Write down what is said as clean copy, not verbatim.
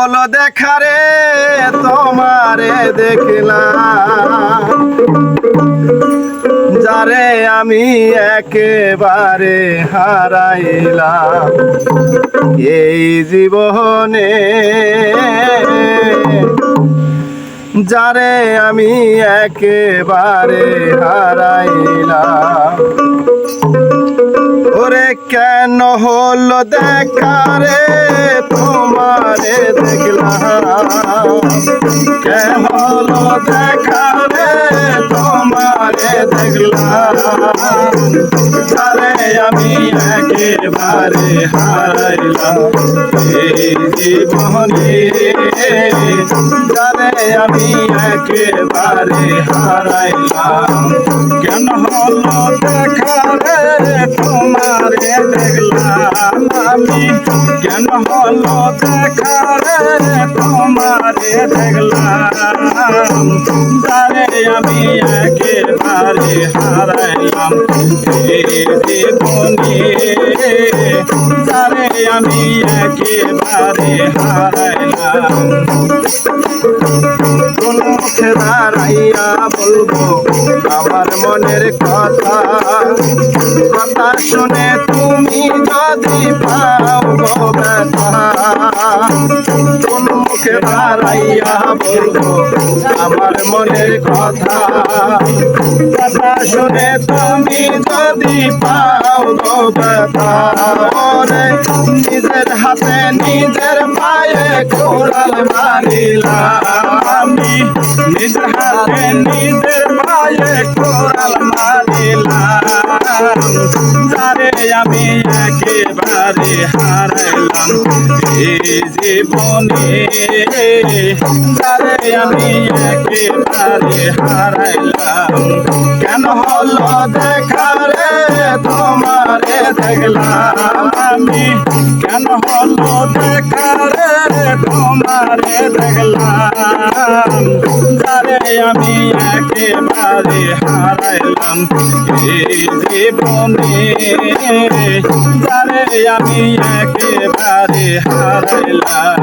হলো দেখা রে তোমারে দেখলাম, যারে আমি একেবারে হারাইলাম এই জীবনে, যারে আমি একেবারে হারাইলাম। ওরে কেন হলো দেখা রে তোমারে দেখলাম, কেন হলো দেখা রে তোমারে দেখলাম, যারে আমি একেবারে হারাইলাম এই জীবনে, যারে আমি একেবারে হারাইলাম। কেন হলো দেখা রে তোমারে দেখলাম আমি, কেন হলো দেখা রে তোমারে দেখলাম, যারে আমি একেবারে হারাইলাম এই জীবনে, যারে আমি একেবারে হারাইলাম। কোন মুখে দাঁড়াইয়া বলবো আমার মনের কথা, কথা শুনে তুমি যদি পাও গো ব্যথা। কোন মুখে দাঁড়াইয়া বলবো আমার মনের কথা, কথা শুনে তুমি যদি পাও গো ব্যথা। ওরে নিজের হাতে নিজের পায়ে কোড়াল মারিলাম আমি, নিজের হাতে নিজের পায়ে কোড়াল মারিলাম, যারে আমি একেবারে হারাইলাম এই জীবনে, যারে আমি একেবারে হারাইলাম। কেন হলো দেখা রে তোমারে দেখলাম আমি, কেন হলো দেখা রে তোমারে দেখলাম, যারে আমি একেবারে হারাইলাম এই জীবনে, যারে আমি একেবারে হারাইলাম।